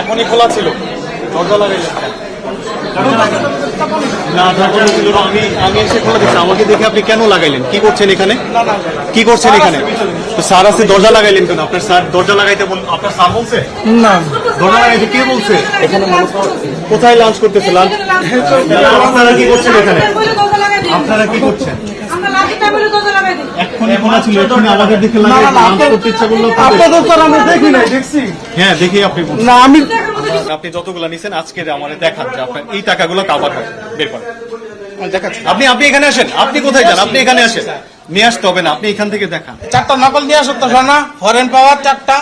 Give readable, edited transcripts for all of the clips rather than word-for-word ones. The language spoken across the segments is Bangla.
এখনই খোলা ছিল, দরজা লাগাইলেন কেন? না ঢাকানো ছিল না, আমি এসে খোলা দিচ্ছি। আমাকে দেখে আপনি কেন লাগাইলেন? কি করছেন এখানে? কি করছেন এখানে? স্যার আছে, দরজা লাগাইলেন কেন? আপনার স্যার দরজা লাগাইতে আপনার স্যার বলছে না, দরজা লাগাইতে কে বলছে? এখানে কোথায় লাঞ্চ করতেছে? লাঞ্চ আপনারা কি করছেন এখানে? আপনারা কি করছেন? এক্ষুনি খোলা ছিল, এক্ষুনি আমাদের দেখে লাঞ্চ করতে ইচ্ছা করলো আপনাদের তো আমরা দেখি নাই, দেখছি হ্যাঁ দেখি আপনি না। আপনি যতগুলো নিছেন আজকে আমাদের দেখান যে আপনার এই টাকাগুলো কাভার হয়, বের করেন। দেখাচ্ছি। আপনি এখানে আসেন। আপনি কোথায় যান? আপনি এখানে আসেন। নিয়ে আসতে হবে না, আপনি এখান থেকে দেখান। 4টা নকল নিয়ে আসো তো না, ফরেন পাওয়ার 4টা,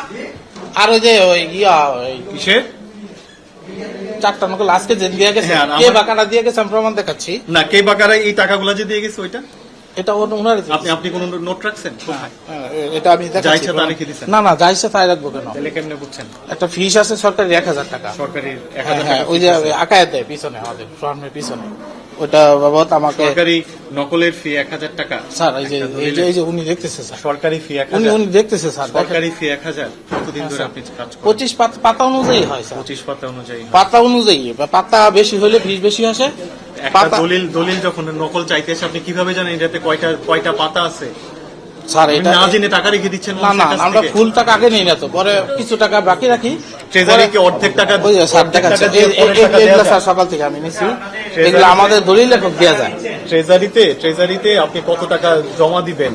আর ওই যে ওই কিসের 4টা নকল আজকে যে দিয়ে গেছে, হ্যাঁ, কে বাকাটা দিয়ে গেছে আমি প্রমাণ দেখাচ্ছি। না, কে বাকারা এই টাকাগুলো যে দিয়ে গেছে ওইটা এটা ওনার আপনি কোনো নোট রাখছেন? কোথায়? এটা আমি যা দেখাচ্ছি। ইচ্ছা তা রেখে দিছেন? না না, যা ইচ্ছা তাই রাখবো কেন? তাহলে কেমনে বুঝছেন? একটা ফিস আছে সরকারি 1000 টাকা, সরকারি 1000 হ্যাঁ, টাকা ওই যে আকায় দেয় পিছনে, আমাদের ফর্মের পিছনে, ওটা বাবদ আমাকে সরকারি নকলের ফি 1000 টাকা। স্যার এই যে উনি দেখতেছে স্যার, সরকারি ফি 1000। উনি দেখতেছে স্যার, সরকারি ফি 1000। কতদিন ধরে আপনি কাজ করেন? 25 পাতা অনুযায়ী হয় স্যার, 25 পাতা অনুযায়ী। পাতা অনুযায়ী, পাতা বেশি হলে ফিস বেশি আসে। একটা দলিল যখন নকল চাইতেছে আপনি কিভাবে জানেন এটাতে কয়টা পাতা আছে? স্যার এটা না জেনে টাকা রেখে দিচ্ছেন? না, আমরা ফুল টাকা আগে নেই না তো, পরে কিছু টাকা বাকি রাখি। ট্রেজারিকে অর্ধেক টাকা, ওই যে স্যার দেখাচ্ছে, এগুলো স্যার সকাল থেকে আমি নিচ্ছি, এগুলো আমাদের দলিল লেখক দেওয়া যায়। ট্রেজারিতে আপনি কত টাকা জমা দিবেন?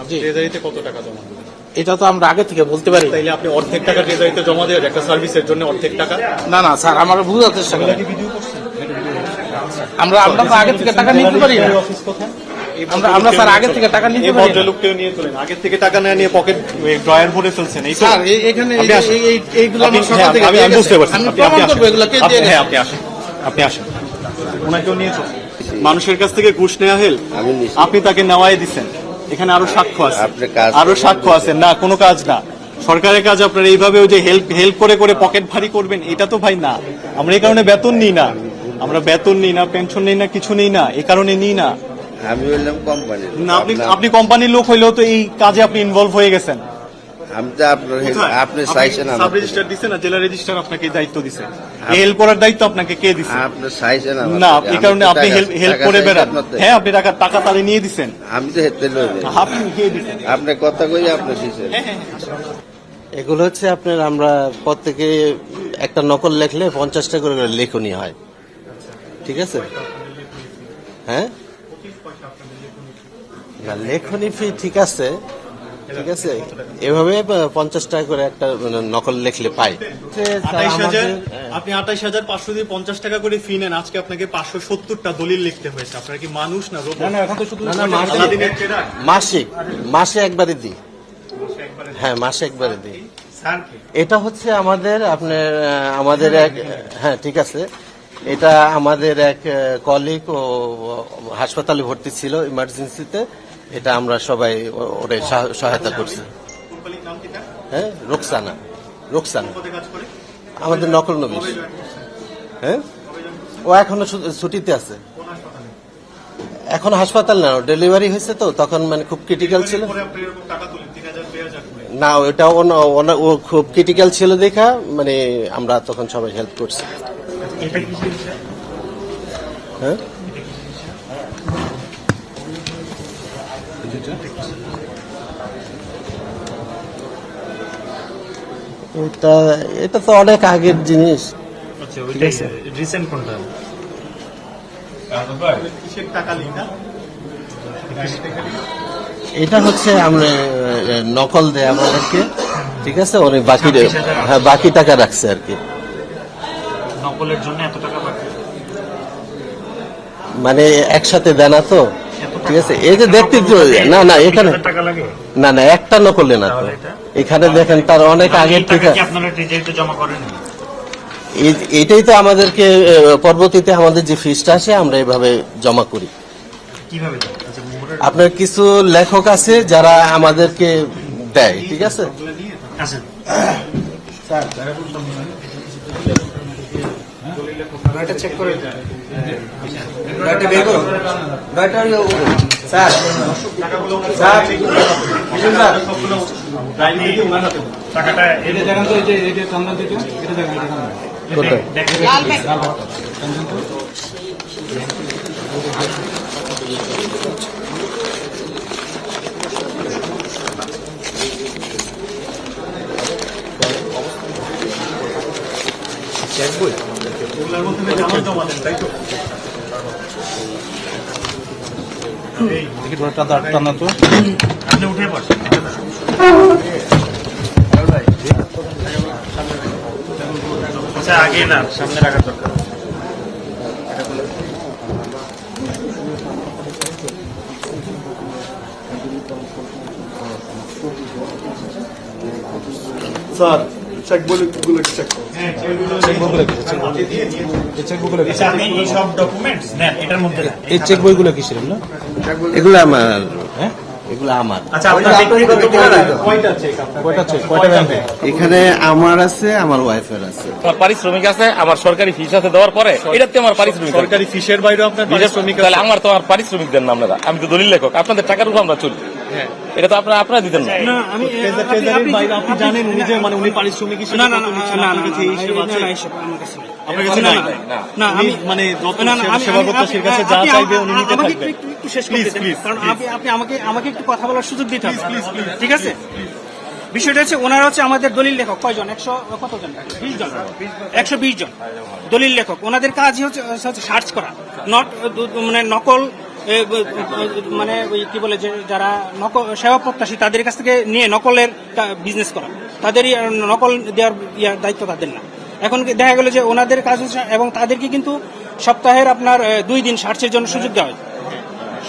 আপনি ট্রেজারিতে কত টাকা জমা দিবেন? এটা তো আমরা আগে থেকে বলতে পারি। তাইলে আপনি অর্ধেক টাকা ট্রেজারিতে জমা দেবেন একটা সার্ভিসের জন্য, অর্ধেক টাকা? না না স্যার, আমার বুঝাতে চেষ্টা করি, ভিডিও করছেন? আমরা তো আগে থেকে টাকা নিতে পারি না। অফিস কোথায়? আমরা স্যার আগে থেকে টাকা নিতে পারি না। ভদ্রলোককেও নিয়ে চলেন, আগে থেকে টাকা না নিয়ে পকেট ড্রয়ার ভরে ফেলছেন। এই স্যার এখানে এইগুলো আমার সকাল হ্যাঁ, থেকে আমি বুঝতে পারছি। আমি প্রমাণ করবো এগুলো কে দিয়ে গেছে। হ্যাঁ আপনি আসেন। ওনাকেও নিয়ে চলুন। মানুষের কাছ থেকে ঘুষ নেওয়া হেল্প, আপনি তাকে নেওয়াই দিচ্ছেন। এখানে আরো সাক্ষ্য আছে। না, কোনো কাজ না, সরকারের কাজ। আপনার এইভাবে ওই যে হেল্প করে পকেট ভারী করবেন, এটা তো ভাই না। আমরা এই কারণে বেতন নিই না, পেনশন নিই না, কিছু নিই না, এই কারণে নিই না। আমি বললাম কোম্পানি না, আপনি কোম্পানির লোক হইলেও তো এই কাজে আপনি ইনভলভ হয়ে গেছেন। আমি তো আপনি চাইছেন, সাব রেজিস্ট্রার দিছে না, জেলা রেজিস্ট্রার আপনাকে দায়িত্ব দিছে, হেল্প করার দায়িত্ব আপনাকে কে দিছে? আপনি চাইছেন না, এই কারণে আপনি হেল্প করে বেড়ান। হ্যাঁ, আপনি টাকা তাহলে নিয়ে দিচ্ছেন। আমি তো হেঁটে আপনি দিয়ে দিচ্ছেন। আপনি কথা কই আপনি দিচ্ছেন। এগুলো হচ্ছে আপনার, আমরা প্রত্যেকে একটা নকল লেখলে 50 টাকা করে লেখনী হয়, ঠিক আছে? হ্যাঁ, না লেখনী ফি ঠিক আছে, এভাবে 50 টাকা করে একটা নকল লেখলে পাই। 28,000, আপনি 28,500 দিয়ে 50 টাকা করে ফি নেন, আজকে আপনাকে 570টা দলিল লিখতে হয়েছে। আপনারা কি মানুষ না রোবট? মাসে একবারে দিই। হ্যাঁ, মাসে একবারে দিই। এটা হচ্ছে আমাদের এক, হ্যাঁ ঠিক আছে, এটা আমাদের এক কলিগ ও হাসপাতালে ভর্তি ছিল ইমার্জেন্সিতে, এটা আমরা সবাই ওরে সহায়তা করছি। হ্যাঁ, রোকসানা আমাদের নকল নবীশ। হ্যাঁ, ও এখনো ছুটিতে আছে, এখন হাসপাতাল না, ডেলিভারি হয়েছে তো, তখন মানে খুব ক্রিটিক্যাল ছিল না, ওটা ও খুব ক্রিটিক্যাল ছিল দেখা, মানে আমরা তখন সবাই হেল্প করছি। হ্যাঁ, এটা তো অনেক আগের জিনিস। এটা হচ্ছে আমরা নকল দেয় আমাদেরকে, ঠিক আছে, অনেক বাকি টাকা রাখছে আর কি। নকলের জন্য এত টাকা বাকি, মানে একসাথে দেয় না তো, ঠিক আছে। এই যে দেখতে না এখানে না একটা নকলে না তো, এখানে দেখেন তার অনেক আগের থেকে। এটাই তো আমাদেরকে পরবর্তীতে আমাদের যে ফিসটা আসে আমরা এইভাবে জমা করি। আপনার কিছু লেখক আছে যারা আমাদেরকে দেয়, ঠিক আছে। স্যার টাকাটা এটা দেখেন তো, এটা টান্না দিতে, এটা দেখেন, এটা টান্না। কোথায়? লাল বাটন। টানছেন তো? এগুলোর মধ্যে জামানত জমা দেন, তাই তো? দেখি ধরে টান্না তো। আপনি উঠে পড়ছেন আচ্ছা আগে না সামনে রাখার দরকার স্যার চেক বলে চেক এই চেকবইগুলো কি? আচ্ছা, আপনি এই সব ডকুমেন্টস নেন এটার মধ্যে নেন। এই চেকবইগুলো কিসের না? এগুলো আমার, হ্যাঁ? এগুলো আমার। আচ্ছা আপনার ব্যক্তিগত কয়টা চেক আপনার? কয়টা চেক? কয়টা ব্যাংকে? এখানে আমার আছে, আমার ওয়াইফের আছে। আমার পারিশ্রমিক আছে, আমার সরকারি ফিস আছে দেওয়ার পরে এটাতে আমার পারিশ্রমিক আছে। সরকারি ফিসের বাইরেও আপনার পারিশ্রমিক আছে? তাহলে আমার তো আমার পারিশ্রমিক দেন না আপনারা, আমি তো দলিল লেখক, আপনাদের টাকার উপর আমরা চলি, এটা তো আপনারা দিতেন না। ট্রেজারির বাইরে আপনি জানেন উনি যে মানে উনি পারিশ্রমিক হিসেবে কত নিচ্ছেন, আপনার কাছে এই হিসেব আছে? আপনার কাছে নাই? উনি মানে যত সেবাকর্তার কাছে যা চাইবে উনি নিতে থাকবেন। একটু শেষ করতে দেন, কারণ আপনি আমাকে একটু কথা বলার সুযোগ দিতে হবে, ঠিক আছে? বিষয়টা হচ্ছে ওনারা হচ্ছে আমাদের দলিল লেখক কয়জন, 100 কতজন, 20 জন, 120 জন দলিল লেখক। ওনাদের কাজই হচ্ছে সার্চ করা, মানে নকল মানে ওই কি বলে যে যারা নকল সেবা প্রত্যাশী তাদের কাছ থেকে নিয়ে নকলের বিজনেস করা, তাদেরই নকল দেওয়ার দায়িত্ব তাদের না। এখন দেখা গেল যে ওনাদের কাজ হচ্ছে, এবং তাদেরকে কিন্তু সপ্তাহের আপনার 2 দিন সার্চের জন্য সুযোগ দেওয়া হয়,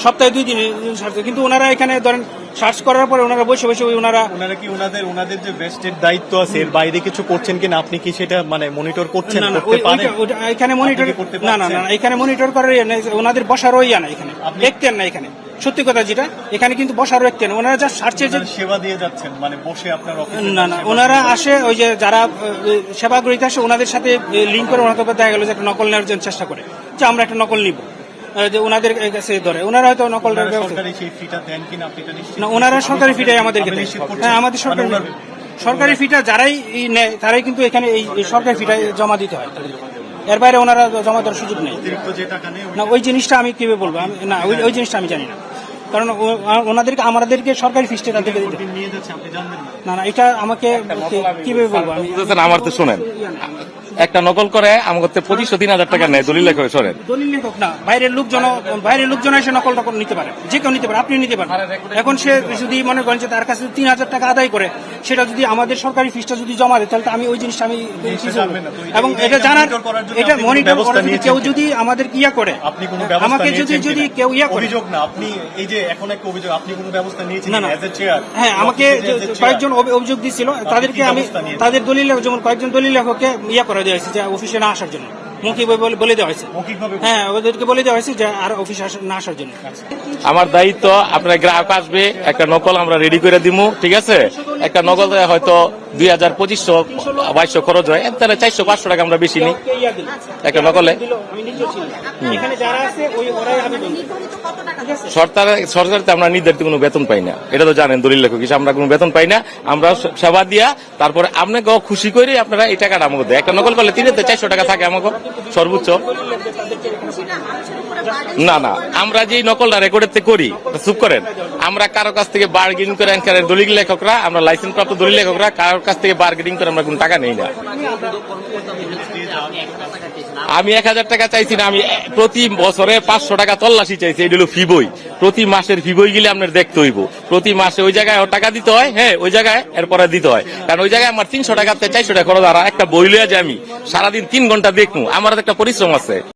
সপ্তাহে 2 দিন সার্চ। কিন্তু ওনারা এখানে ধরেন সার্চ করার পরে ওনারা বসে বসে ওনারা কি ওনাদের যে ভেস্টেড দায়িত্ব আছে এর বাইরে কিছু করছেন কিনা আপনি কি সেটা মানে মনিটর করছেন? না, করতে পারেন? এখানে মনিটর আপনি কি করতে না, পারছেন? এখানে মনিটর করার ওনাদের বসারও ইয়া না, এখানে দেখতেন না। এখানে সত্যি কথা যেটা, এখানে কিন্তু বসারও দেখতেন ওনারা যা সার্চের যে আপনারা সেবা দিয়ে যাচ্ছেন মানে বসে আপনার অফিসে? না, ওনারা আসে ওই যে যারা সেবা গ্রহীতা আসে ওনাদের সাথে লিঙ্ক করে ওনাদের দেখা গেল যে একটা নকল নেওয়ার জন্য চেষ্টা করে যে আমরা একটা নকল নিব, যে ওনাদের কাছে ধরে ওনারা হয়তো নকলটার ব্যবস্থা সরকারি সেই ফিটা দেন কিনা আপনি এটা নিশ্চিত? না, ওনারা সরকারি ফিটাই আমাদেরকে আপনি দেয়। নিশ্চিত করছেন? হ্যাঁ, আমাদের মানে সরকারি ফিটা যারাই নেয় তারাই কিন্তু এখানে এই সরকারি ফিটাই জমা দিতে হয়, এর বাইরে ওনারা জমা দেওয়ার সুযোগ নেই। অতিরিক্ত যে টাকা নেই না, ওই জিনিসটা আমি কিভাবে বলবো, না ওই জিনিসটা আমি জানি না, কারণ আমাদেরকে সরকারি ফিসটা তাদেরকে দিতে হয়। নিয়ে যাচ্ছে আপনি জানবেন না? না, এটা আমাকে কিভাবে বলবো আমি? বুঝতেছেন, আমার তো শোনেন, একটা নকল করে আমাকে 2500-3000 টাকা নেয় দলিল লেখক সরেন। দলিল লেখক না, বাইরের লোকজন এসে নকলটা নিতে পারে, যে কেউ নিতে পারে, আপনি নিতে পারেন। এখন সে যদি মনে করেন যে তার কাছে 3000 টাকা আদায় করে, সেটা যদি আমাদের সরকারি ফিসটা যদি জমা দেয়, তাহলে তো আমি ওই জিনিসটা আমি জানবেন না। তো এবং এটা এটা জানার monitor করার জন্য এটা আপনি কোনো মনিটর ব্যবস্থা করার জন্য নিয়েছেন কেউ কিনা? যদি আমাদের ইয়া করে, আপনি কোনো ব্যবস্থা আমাকে নিয়েছেন যদি কিনা? কেউ ইয়া করে, অভিযোগ না, আপনি এই যে এখন একটা অভিযোগ, আপনি কোনো ব্যবস্থা নিয়েছেন না, কিনা as a chair? হ্যাঁ, আমাকে Office as a chair? কয়েকজন অভিযোগ দিচ্ছিল, তাদেরকে আমি ব্যবস্থা নিয়েছেন? তাদের দলিল যেমন কয়েকজন দলিল লেখককে ইয়া করে দেওয়া হয়েছে যে অফিসে না আসার জন্য, মৌখিকভাবে বলে দেওয়া হয়েছে। মৌখিকভাবে? হ্যাঁ, ওদেরকে বলে দেওয়া হয়েছে যে আর অফিসে না আসার জন্য। আমার দায়িত্ব, আপনার গ্রাহক আসবে, একটা নকল আমরা রেডি করে দিমু, ঠিক আছে? একটা নকল হয়তো 2000-2500-2200 খরচ হয়, তাহলে 400-500 টাকা আমরা বেশি নিই কে ইয়া দিল? একটা নকলে। আমি নিজেও ছিলাম। এখানে যারা আছে ওরাই আবেদন করে। ঠিক আছে? সরকারিতে আমরা নির্ধারিত কোনো বেতন পাই না, এটা তো জানেন দলিল লেখক হিসেবে আমরা কোনো বেতন পাই না। আমরা সেবা দিয়া তারপরে আপনাকেও খুশি করে আপনারা এই টাকাটা আমাকে দেয়। একটা নকল করলে 300-400 টাকা থাকে আমাকে সর্বোচ্চ। না, আমরা যে নকলটা রেকর্ডের করি, চুপ করেন, আমরা কারো কাছ থেকে বার্গেনিং করে এখানের দলিল লেখকরা, আমরা লাইসেন্স প্রাপ্ত দলিল লেখকরা কারোর কাছ থেকে বার্গেনিং করে আমরা কোনো টাকা নেই না। আমি 1000 টাকা চাইছি না, আমি প্রতি বছরে 500 টাকা তল্লাশি চাইছি। এই হলো ফি বই, প্রতি মাসের ফি বই গেলে আপনার দেখতে হইব, প্রতি মাসে ওই জায়গায় টাকা দিতে হয়। হ্যাঁ, ওই জায়গায় এরপরে দিতে হয়, কারণ ওই জায়গায় আমার 300 টাকাতে 400 টাকা খরচ। আর একটা বই লইয়া যে আমি সারাদিন 3 ঘন্টা দেখবো, আমার একটা পরিশ্রম আছে।